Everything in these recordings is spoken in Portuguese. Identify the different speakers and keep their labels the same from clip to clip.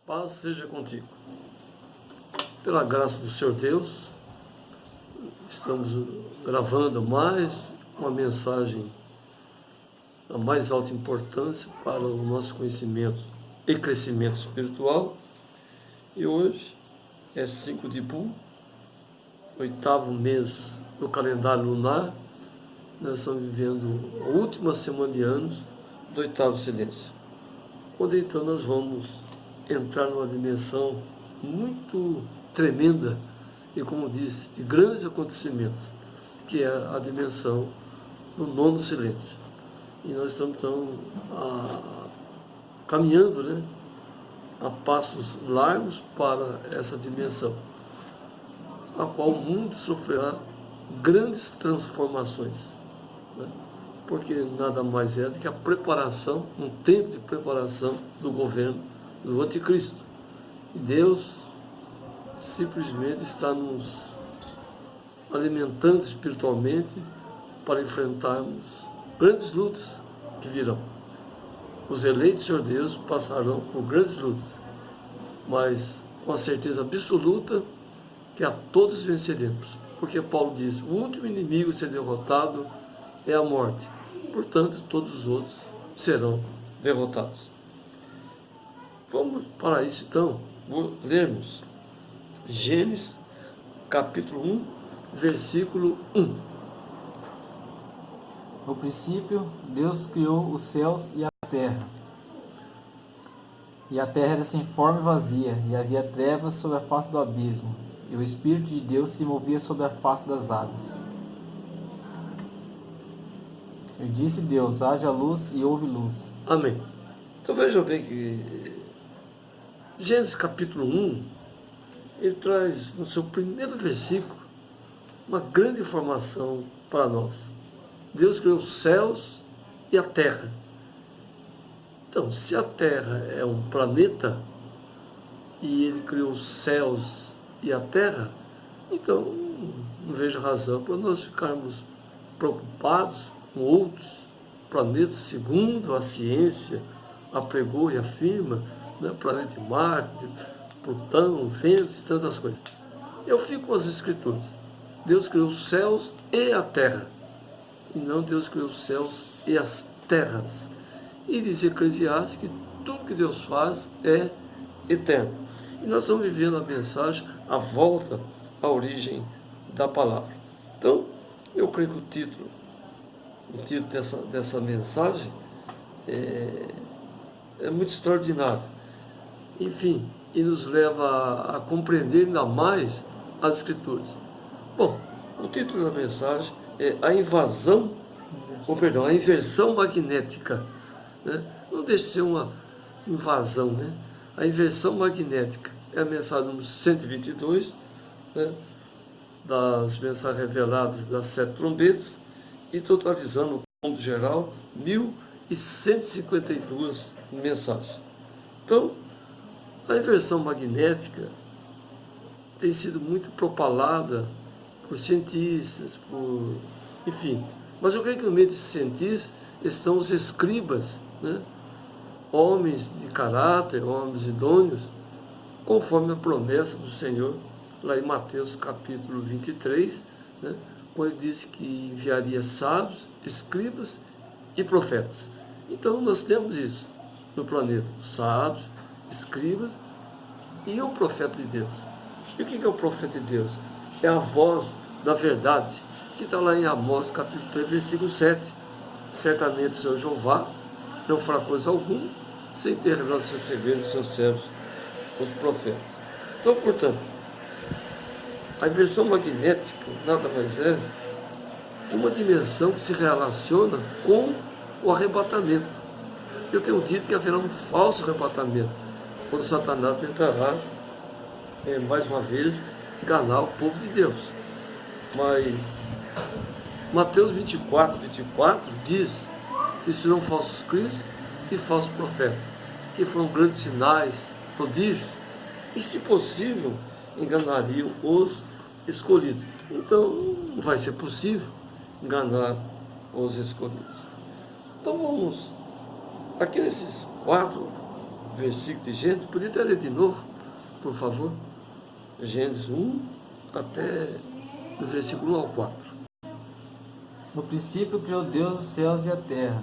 Speaker 1: Paz seja contigo. Pela graça do Senhor Deus, estamos gravando mais uma mensagem da mais alta importância para o nosso conhecimento e crescimento espiritual. E hoje é 5 de Ipu, 8º mês do calendário lunar. Nós estamos vivendo a última semana de anos do 8º silêncio, onde então nós vamos entrar numa dimensão muito tremenda e, como disse, de grandes acontecimentos, que é a dimensão do 9º silêncio. E nós estamos então caminhando, né, a passos largos para essa dimensão, a qual o mundo sofrerá grandes transformações, né? Porque nada mais é do que a preparação, um tempo de preparação do governo do anticristo. E Deus simplesmente está nos alimentando espiritualmente para enfrentarmos grandes lutas que virão. Os eleitos do Senhor Deus passarão por grandes lutas, mas com a certeza absoluta que a todos venceremos. Porque Paulo diz, o último inimigo a ser derrotado é a morte. Portanto, todos os outros serão derrotados. Vamos para isso então, lermos Gênesis capítulo 1, versículo 1.
Speaker 2: No princípio, Deus criou os céus e a terra. E a terra era sem forma e vazia, e havia trevas sobre a face do abismo, e o Espírito de Deus se movia sobre a face das águas. E disse Deus, haja luz, e houve luz.
Speaker 1: Amém. Então vejam bem que Gênesis capítulo 1, ele traz no seu primeiro versículo uma grande informação para nós. Deus criou os céus e a terra. Então, se a terra é um planeta e ele criou os céus e a terra, então não vejo razão para nós ficarmos preocupados com outros planetas, segundo a ciência apregou e afirma, né? Planeta de Marte, Plutão, Vênus e tantas coisas. Eu fico com as escrituras. Deus criou os céus e a terra, e não Deus criou os céus e as terras. E diz Eclesiastes que tudo que Deus faz é eterno. E nós estamos vivendo a mensagem, a volta à origem da palavra. Então, eu creio que o título dessa mensagem é muito extraordinário. Enfim, e nos leva a compreender ainda mais as Escrituras. Bom, o título da mensagem é a inversão magnética, né? Não deixa de ser uma invasão, né? A inversão magnética é a mensagem número 122, né? Das mensagens reveladas das 7 trombetas, e totalizando, no ponto geral, 1.152 mensagens. Então, a inversão magnética tem sido muito propalada por cientistas, enfim. Mas eu creio que no meio desses cientistas estão os escribas, né? Homens de caráter, homens idôneos, conforme a promessa do Senhor, lá em Mateus capítulo 23, né? Quando ele disse que enviaria sábios, escribas e profetas. Então nós temos isso no planeta, sábios, escribas e o profeta de Deus. E o que é o profeta de Deus? É a voz da verdade, que está lá em Amós capítulo 3, versículo 7. Certamente o Senhor Jeová não fará coisa alguma, sem ter revelado os seus segredos aos seus servos, os profetas. Então, portanto, a inversão magnética nada mais é que uma dimensão que se relaciona com o arrebatamento. Eu tenho dito que haverá um falso arrebatamento, quando Satanás tentará, mais uma vez, enganar o povo de Deus. Mas Mateus 24 diz que serão falsos cristos e falsos profetas, que foram grandes sinais, prodígios, e, se possível, enganariam os escolhidos. Então, não vai ser possível enganar os escolhidos. Então, vamos, aqui nesses 4 versículo de Gênesis. Podia ter lido de novo, por favor? Gênesis 1 até do versículo 1 ao 4.
Speaker 2: No princípio criou Deus os céus e a terra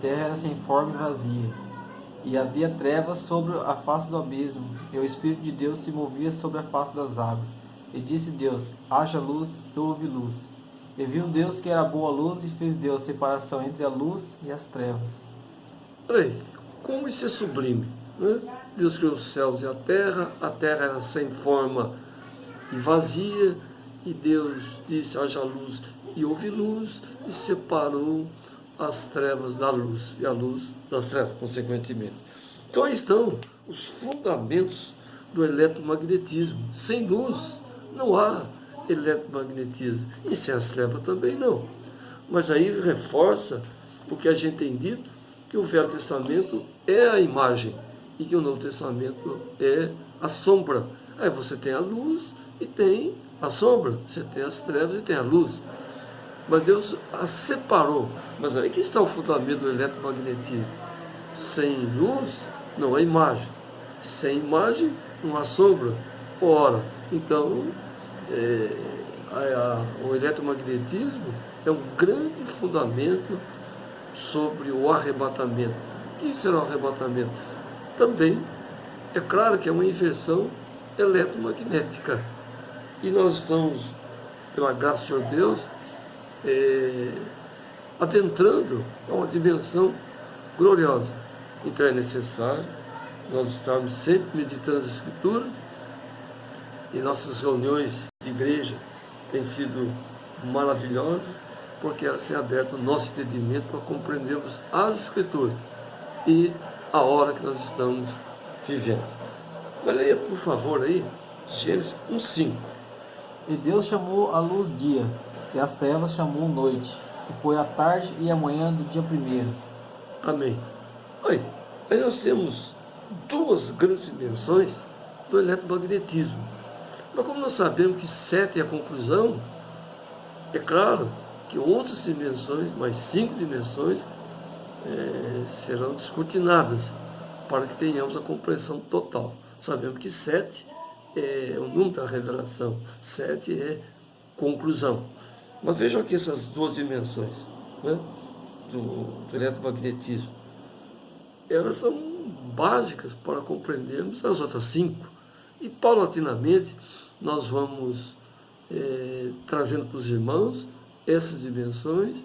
Speaker 2: era sem forma e vazia. E havia trevas sobre a face do abismo, e o Espírito de Deus se movia sobre a face das águas. E disse Deus, haja luz, e houve luz. E viu Deus que era boa luz, e fez Deus separação entre a luz e as trevas.
Speaker 1: Olha aí, como isso é sublime, né? Deus criou os céus e a terra era sem forma e vazia, e Deus disse, haja luz, e houve luz, e separou as trevas da luz, e a luz das trevas, consequentemente. Então aí estão os fundamentos do eletromagnetismo. Sem luz não há eletromagnetismo, e sem as trevas também não. Mas aí reforça o que a gente tem dito, que o Velho Testamento é a imagem, e que o Novo Testamento é a sombra. Aí você tem a luz e tem a sombra, você tem as trevas e tem a luz. Mas Deus a separou. Mas aí que está o fundamento do eletromagnetismo. Sem luz, não há imagem. Sem imagem, não há sombra. Ora, então, o eletromagnetismo é um grande fundamento sobre o arrebatamento. O que será o arrebatamento? Também, é claro que é uma inversão eletromagnética. E nós estamos, pela graça do Senhor Deus, adentrando a uma dimensão gloriosa. Então é necessário nós estarmos sempre meditando as Escrituras, e nossas reuniões de igreja têm sido maravilhosas, porque elas têm aberto o nosso entendimento para compreendermos as Escrituras e a hora que nós estamos vivendo. Mas leia, por favor, aí, Gênesis 1:5.
Speaker 2: E Deus chamou a luz dia, e as trevas chamou noite, que foi a tarde e a manhã do dia primeiro.
Speaker 1: Amém. Aí nós temos duas grandes dimensões do eletromagnetismo. Mas como nós sabemos que 7 é a conclusão, é claro que outras dimensões, mais 5 dimensões, serão descortinadas para que tenhamos a compreensão total. Sabemos que 7 é o número da revelação, 7 é conclusão. Mas vejam aqui essas duas dimensões, né, do eletromagnetismo. Elas são básicas para compreendermos as outras 5. E paulatinamente nós vamos trazendo para os irmãos essas dimensões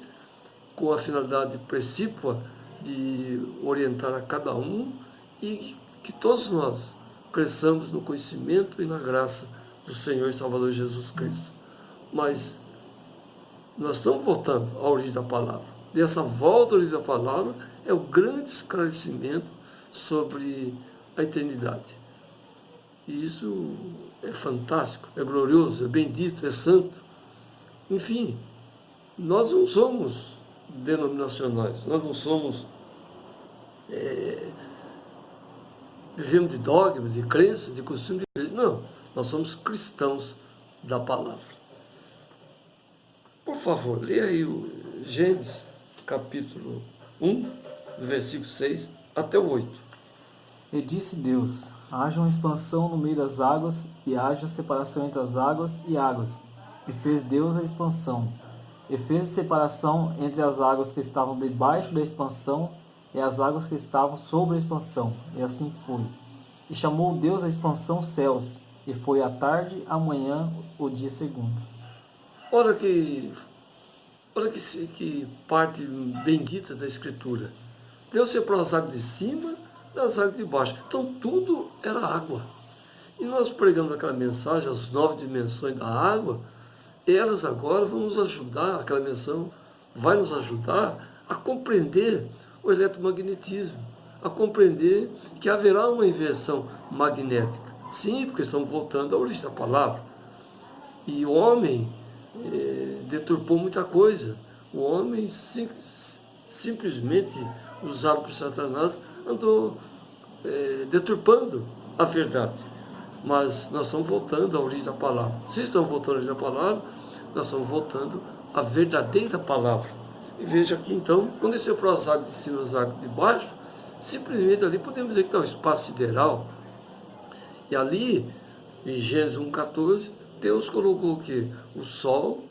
Speaker 1: com a finalidade precípua de orientar a cada um e que todos nós cresçamos no conhecimento e na graça do Senhor e Salvador Jesus Cristo. Mas nós estamos voltando à origem da palavra. E essa volta à origem da palavra é o grande esclarecimento sobre a eternidade. E isso é fantástico, é glorioso, é bendito, é santo. Enfim, nós não somos denominacionais, nós não somos vivemos de dogmas, de crenças, de costumes, não, nós somos cristãos da palavra. Por favor, leia aí o Gênesis, capítulo 1, do versículo 6 até o 8.
Speaker 2: E disse Deus, haja uma expansão no meio das águas, e haja separação entre as águas e águas. E fez Deus a expansão. E fez a separação entre as águas que estavam debaixo da expansão e as águas que estavam sobre a expansão. E assim foi. E chamou Deus a expansão céus. E foi a tarde, a manhã, o dia segundo.
Speaker 1: Olha que parte bendita da Escritura. Deus separou as águas de cima das águas de baixo. Então tudo era água. E nós pregamos aquela mensagem, as 9 dimensões da água, elas agora vão nos ajudar, aquela menção vai nos ajudar a compreender o eletromagnetismo, a compreender que haverá uma inversão magnética. Sim, porque estamos voltando à origem da palavra. E o homem deturpou muita coisa. O homem simplesmente, usado por Satanás, andou deturpando a verdade. Mas nós estamos voltando à origem da palavra. Se estamos voltando à origem da palavra, nós estamos voltando à verdadeira palavra. E veja aqui então, quando ele separou as águas de cima e as águas de baixo, Simplesmente ali podemos dizer que está o espaço sideral. E ali, em Gênesis 1,14, Deus colocou o quê? O sol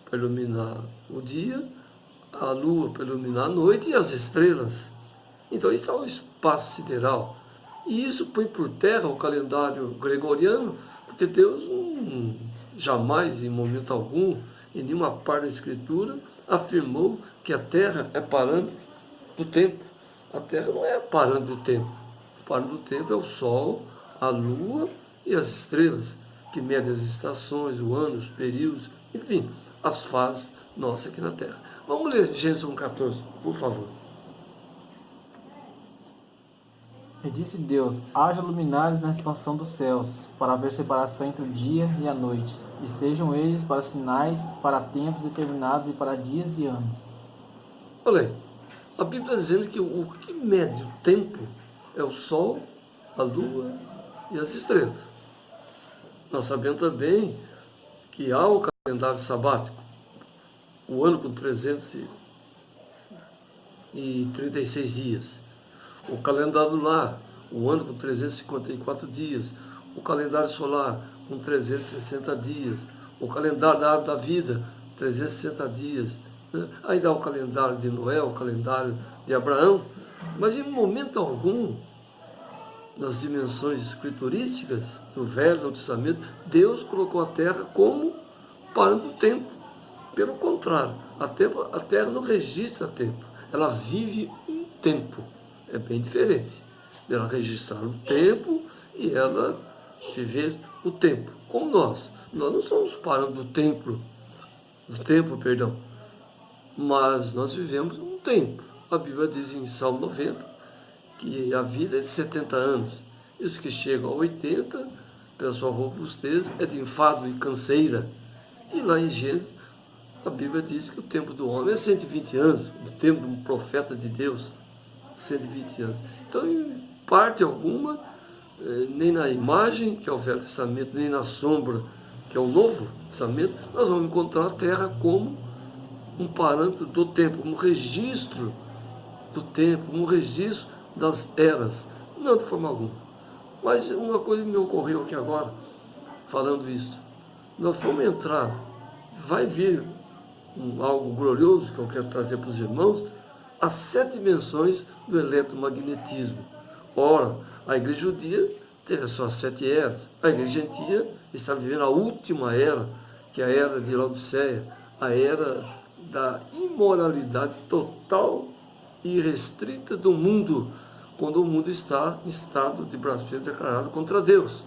Speaker 1: para iluminar o dia, a lua para iluminar a noite e as estrelas. Então isso é o espaço sideral. E isso põe por terra o calendário gregoriano, porque Deus jamais, em momento algum, em nenhuma parte da Escritura, afirmou que a terra é parâmetro do tempo. A terra não é parâmetro do tempo. O parâmetro do tempo é o sol, a lua e as estrelas, que medem as estações, o ano, os períodos, enfim, as fases nossas aqui na terra. Vamos ler Gênesis 1,14, por favor.
Speaker 2: E disse Deus: haja luminares na expansão dos céus, para haver separação entre o dia e a noite, e sejam eles para sinais, para tempos determinados e para dias e anos.
Speaker 1: Olha aí, a Bíblia está dizendo que o que mede o tempo é o sol, a lua e as estrelas. Nós sabemos também que há o calendário sabático, o ano com 336 dias. O calendário lunar, o ano com 354 dias. O calendário solar, com 360 dias. O calendário da árvore da vida, 360 dias. Aí dá o calendário de Noé, o calendário de Abraão. Mas em momento algum, nas dimensões escriturísticas do Velho e Novo Testamento, Deus colocou a terra como parando o tempo. Pelo contrário, a terra não registra tempo, ela vive um tempo. É bem diferente. Ela registrar o tempo e ela viver o tempo. Como nós. Nós não somos parando do tempo, mas nós vivemos um tempo. A Bíblia diz em Salmo 90 que a vida é de 70 anos. E os que chegam a 80, pela sua robustez, é de enfado e canseira. E lá em Gênesis, a Bíblia diz que o tempo do homem é 120 anos, o tempo de um profeta de Deus, 120 anos. Então, em parte alguma, nem na imagem, que é o Velho Testamento, nem na sombra, que é o Novo Testamento, nós vamos encontrar a terra como um parâmetro do tempo, um registro do tempo, um registro das eras, não de forma alguma. Mas uma coisa me ocorreu aqui agora, falando isso. Nós vamos entrar, vai vir algo glorioso que eu quero trazer para os irmãos, as 7 dimensões do eletromagnetismo. Ora, a igreja judia teve as suas 7 eras. A igreja gentia está vivendo a última era, que é a era de Laodiceia, a era da imoralidade total e restrita do mundo, quando o mundo está em estado de blasfêmia declarado contra Deus.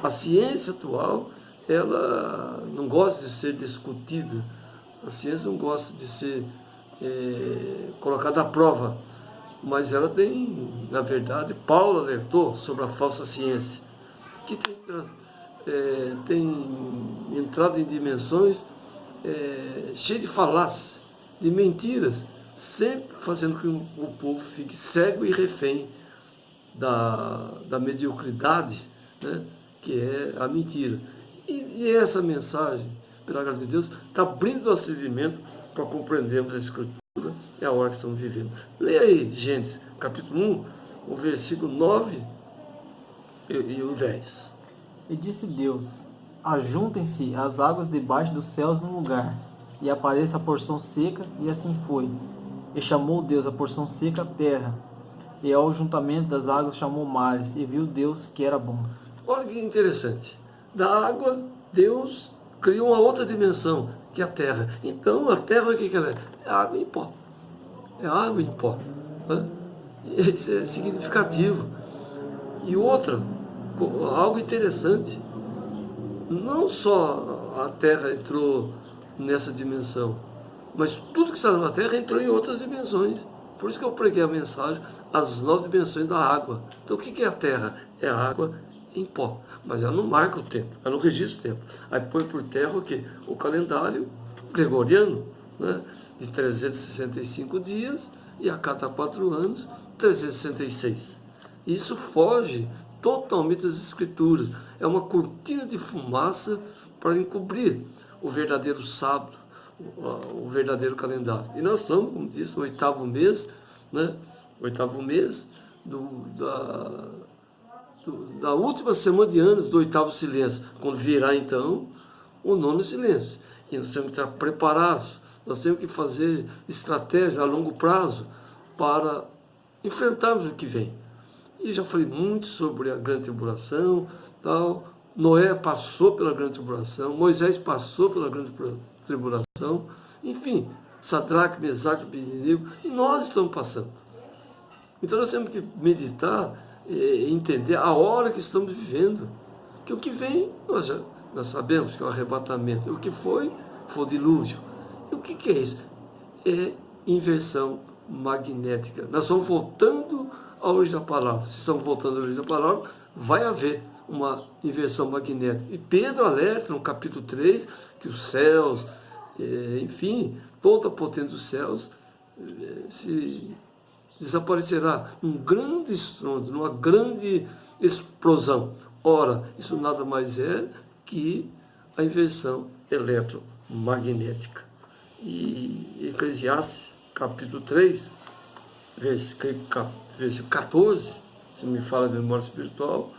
Speaker 1: A ciência atual, ela não gosta de ser discutida, a ciência não gosta de ser colocada à prova, mas ela tem, na verdade, Paulo alertou sobre a falsa ciência, que tem entrado em dimensões cheias de falácias, de mentiras, sempre fazendo com que o povo fique cego e refém da mediocridade, né, que é a mentira. E essa mensagem, pela graça de Deus, está abrindo nosso entendimento para compreendermos a Escritura e a hora que estamos vivendo. Leia aí, Gênesis, capítulo 1, o versículo 9 e o 10.
Speaker 2: E disse Deus: ajuntem-se as águas debaixo dos céus num lugar, e apareça a porção seca, e assim foi. E chamou Deus a porção seca terra, e ao juntamento das águas chamou mares, e viu Deus que era bom.
Speaker 1: Olha que interessante. Da água, Deus criou uma outra dimensão, que é a terra. Então, a terra, o que ela é? É água em pó. É água em pó. Né? Isso é significativo. E outra, algo interessante. Não só a terra entrou nessa dimensão, mas tudo que está na terra entrou em outras dimensões. Por isso que eu preguei a mensagem, as 9 dimensões da água. Então, o que é a terra? É a água em pó. Mas ela não marca o tempo, ela não registra o tempo. Aí põe por terra o quê? O calendário gregoriano, né? De 365 dias e a cada 4 anos, 366. Isso foge totalmente das Escrituras. É uma cortina de fumaça para encobrir o verdadeiro sábado, o verdadeiro calendário. E nós estamos, como disse, no 8º mês, né, oitavo mês da última semana de anos do oitavo silêncio, quando virá então o nono silêncio. E nós temos que estar preparados, nós temos que fazer estratégias a longo prazo para enfrentarmos o que vem. E já falei muito sobre a grande tribulação, tal. Noé passou pela grande tribulação, Moisés passou pela grande tribulação, enfim, Sadraque, Mesaque e Abednego, e nós estamos passando. Então nós temos que meditar e entender a hora que estamos vivendo. Que o que vem, nós sabemos que é o arrebatamento. O que foi o dilúvio. E o que é isso? É inversão magnética. Nós estamos voltando à origem da palavra. Se estamos voltando à origem da palavra, vai haver uma inversão magnética. E Pedro alerta no capítulo 3 que os céus, enfim, toda a potência dos céus se desaparecerá num grande estrondo, numa grande explosão. Ora, isso nada mais é que a inversão eletromagnética. E Eclesiastes, capítulo 3, versículo 14, se me fala de memória espiritual,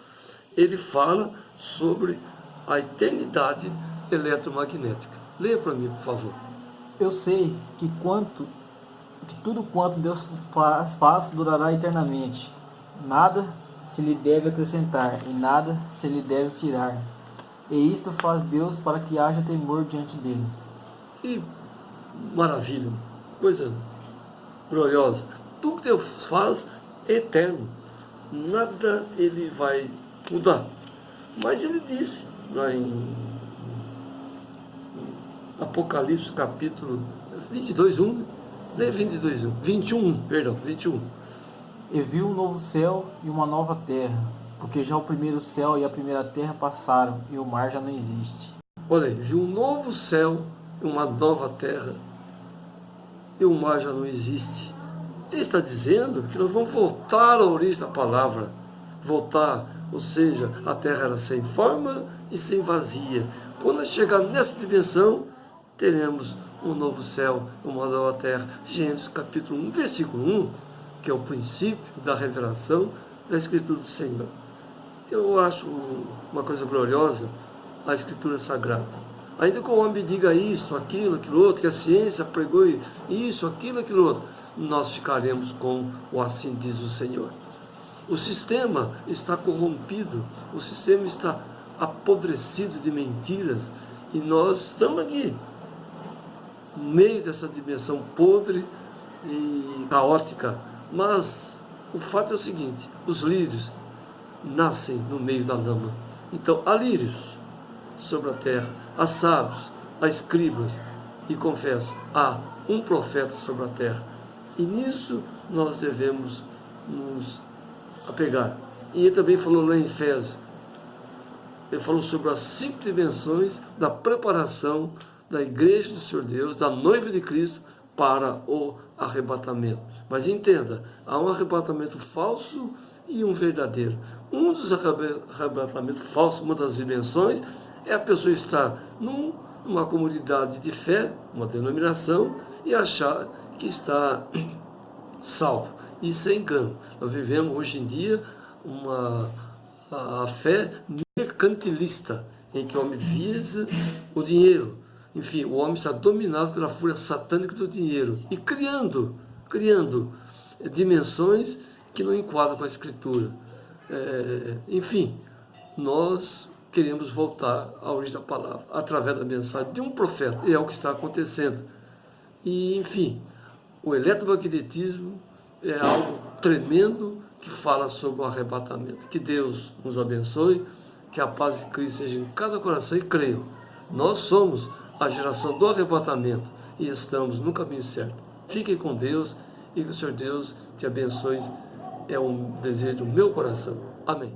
Speaker 1: ele fala sobre a eternidade eletromagnética. Leia para mim, por favor.
Speaker 2: Eu sei que tudo quanto Deus faz durará eternamente. Nada se lhe deve acrescentar e nada se lhe deve tirar. E isto faz Deus para que haja temor diante dele.
Speaker 1: E maravilha, coisa gloriosa. Tudo que Deus faz é eterno. Nada ele vai mudar. Mas ele disse lá em Apocalipse, capítulo 22, 1, 22, 21.
Speaker 2: E viu um novo céu e uma nova terra, porque já o primeiro céu e a primeira terra passaram, e o mar já não existe.
Speaker 1: Olha aí, viu um novo céu e uma nova terra, e o mar já não existe. Ele está dizendo que nós vamos voltar à origem da palavra. Voltar, ou seja, a terra era sem forma e sem vazia. Quando nós chegarmos nessa dimensão, teremos um novo céu, uma nova terra. Gênesis capítulo 1, versículo 1, que é o princípio da revelação da Escritura do Senhor. Eu acho uma coisa gloriosa a Escritura Sagrada. Ainda que o homem diga isso, aquilo outro, que a ciência pregou isso, aquilo outro, nós ficaremos com o assim diz o Senhor. O sistema está corrompido, o sistema está apodrecido de mentiras, e nós estamos aqui, no meio dessa dimensão podre e caótica. Mas o fato é o seguinte: os lírios nascem no meio da lama. Então há lírios sobre a terra, há sábios, há escribas, e confesso, há um profeta sobre a terra. E nisso nós devemos nos apegar. E ele também falou lá em Efésios, ele falou sobre as 5 dimensões da preparação da igreja do Senhor Deus, da noiva de Cristo, para o arrebatamento. Mas entenda, há um arrebatamento falso e um verdadeiro. Um dos arrebatamentos falsos, uma das dimensões, é a pessoa estar numa comunidade de fé, uma denominação, e achar que está salvo. Isso é engano. Nós vivemos hoje em dia a fé mercantilista, em que o homem visa o dinheiro. Enfim, o homem está dominado pela fúria satânica do dinheiro e criando dimensões que não enquadram com a Escritura. Enfim, nós queremos voltar à origem da palavra através da mensagem de um profeta, e é o que está acontecendo. E, enfim, o eletromagnetismo é algo tremendo que fala sobre o arrebatamento. Que Deus nos abençoe, que a paz de Cristo seja em cada coração, e creio, nós somos a geração do arrebatamento e estamos no caminho certo. Fiquem com Deus e que o Senhor Deus te abençoe. É um desejo do meu coração. Amém.